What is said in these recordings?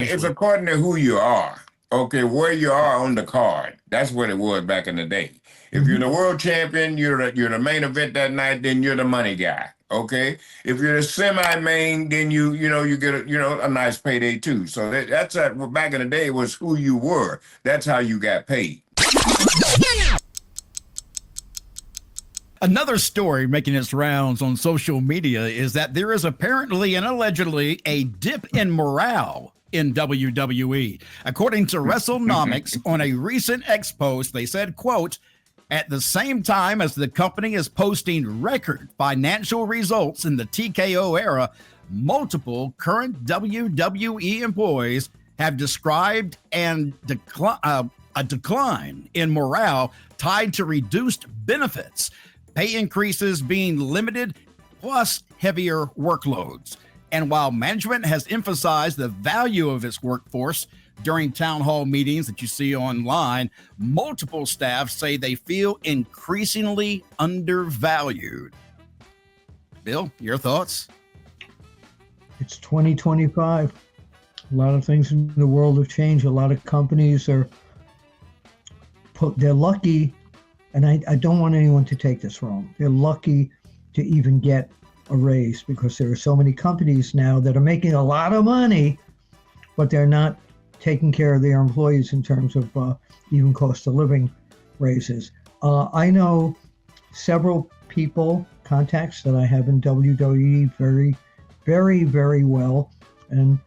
it's according to who you are. Okay, where you are on the card. That's what it was back in the day. If you're the world champion, you're the main event that night, then you're the money guy. Okay. If you're the semi-main, then you get a nice payday too. So that's back in the day, it was who you were. That's how you got paid. Another story making its rounds on social media is that there is apparently and allegedly a dip in morale in WWE. According to WrestleNomics, on a recent X post, they said, quote, at the same time as the company is posting record financial results in the TKO era, multiple current WWE employees have described a decline in morale tied to reduced benefits, pay increases being limited, plus heavier workloads. And while management has emphasized the value of its workforce during town hall meetings that you see online, multiple staff say they feel increasingly undervalued. Bill, your thoughts? It's 2025. A lot of things in the world have changed. A lot of companies they're lucky, and I don't want anyone to take this wrong. They're lucky to even get a raise because there are so many companies now that are making a lot of money, but they're not taking care of their employees in terms of even cost of living raises. I know several contacts that I have in WWE very, very, very well, and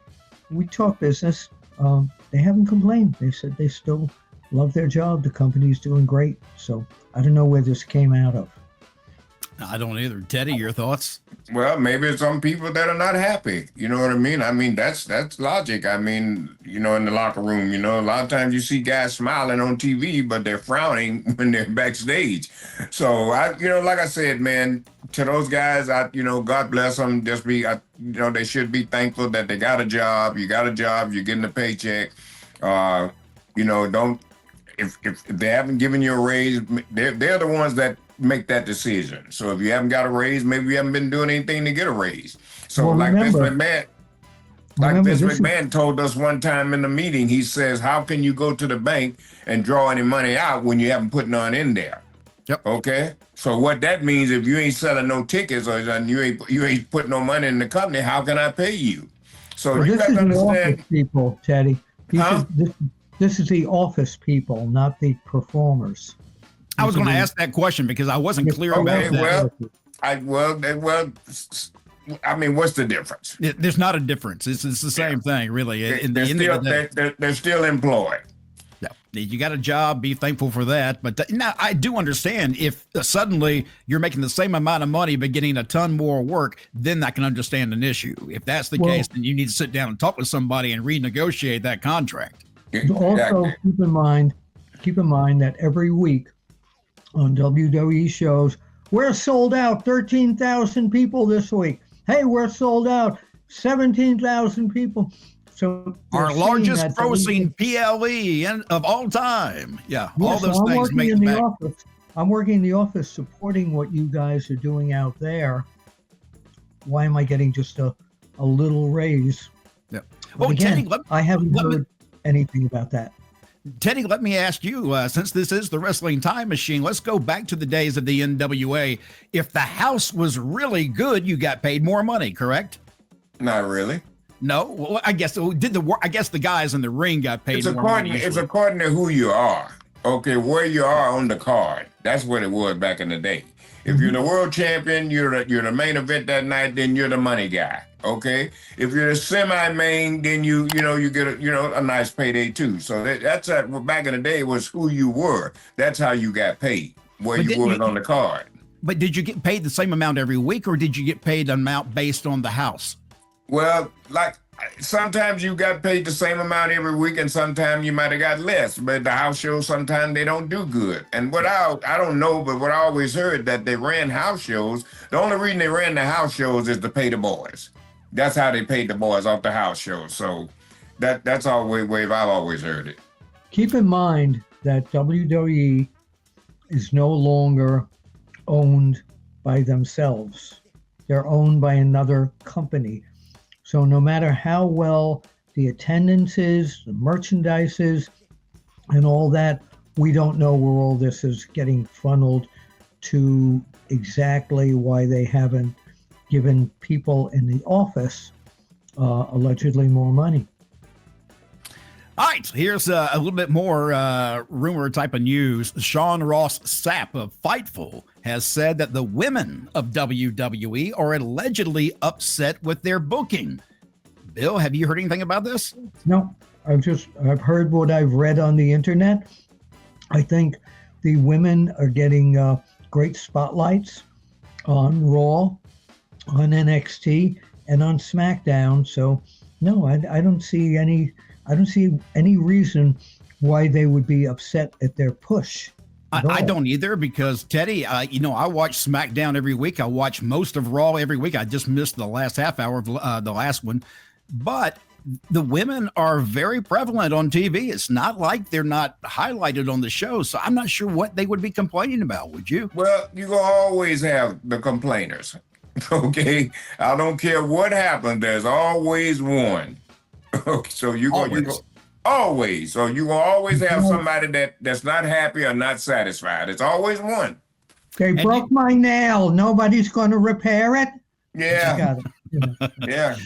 we talk business. They haven't complained. They said they still love their job. The company's doing great. So I don't know where this came out of. I don't either. Teddy, your thoughts? Well, maybe it's some people that are not happy. You know what I mean? I mean, that's logic. I mean, in the locker room, a lot of times you see guys smiling on TV, but they're frowning when they're backstage. So like I said, man, to those guys, God bless them. Just they should be thankful that they got a job. You got a job, you're getting a paycheck. If they haven't given you a raise, they're the ones that make that decision. So if you haven't got a raise, maybe you haven't been doing anything to get a raise. So Vince McMahon told us one time in the meeting, he says, how can you go to the bank and draw any money out when you haven't put none in there? Yep. Okay. So what that means, if you ain't selling no tickets or you ain't putting no money in the company, how can I pay you? So you got to understand, people, Teddy. This is the office people, not the performers. I was going to ask that question because I wasn't clear about that. I mean, what's the difference? There's not a difference. It's the same thing, really. They're still employed. No, you got a job. Be thankful for that. But now I do understand if suddenly you're making the same amount of money but getting a ton more work, then I can understand an issue. If that's the case, then you need to sit down and talk with somebody and renegotiate that contract. Exactly. Also, keep in mind that every week on WWE shows, we're sold out 13,000 people this week. Hey, we're sold out 17,000 people. So our largest grossing PLE of all time. Yeah, all those things make it back. I'm working in the office supporting what you guys are doing out there. Why am I getting just a little raise? Yeah. Well, again, Teddy, I haven't heard anything about that. Teddy, let me ask you, since this is the Wrestling Time Machine, let's go back to the days of the NWA. If the house was really good, you got paid more money, correct? Not really. No, well, I guess the guys in the ring got paid more money. It's according to who you are. Okay, where you are on the card. That's what it was back in the day. If you're the world champion, you're the main event that night, then you're the money guy. Okay. If you're the semi-main, then you get a nice payday too. So that's back in the day, it was who you were. That's how you got paid, where you were on the card. But did you get paid the same amount every week, or did you get paid an amount based on the house? Well, like sometimes you got paid the same amount every week, and sometimes you might have got less. But the house shows, sometimes they don't do good. And what I don't know, but what I always heard that they ran house shows. The only reason they ran the house shows is to pay the boys. That's how they paid the boys off the house shows. So that's all way I've always heard it. Keep in mind that WWE is no longer owned by themselves. They're owned by another company. So no matter how well the attendances, the merchandises, and all that. We don't know where all this is getting funneled to, exactly why they haven't given people in the office allegedly more money. All right, here's a little bit more rumor type of news. Sean Ross Sapp of Fightful has said that the women of WWE are allegedly upset with their booking. Bill, have you heard anything about this? No, I've heard what I've read on the internet. I think the women are getting great spotlights on Raw, on NXT, and on SmackDown. So no, I don't see any reason why they would be upset at their push. I don't either, because Teddy, I watch SmackDown every week. I watch most of Raw every week. I just missed the last half hour of the last one. But the women are very prevalent on TV. It's not like they're not highlighted on the show. So I'm not sure what they would be complaining about. Would you? Well, you're going to always have the complainers. Okay? I don't care what happens. There's always one. Okay, so you're going to always. So you're going to always have somebody that's not happy or not satisfied. It's always one. They broke my nail. Nobody's going to repair it. Yeah. I got it. Yeah.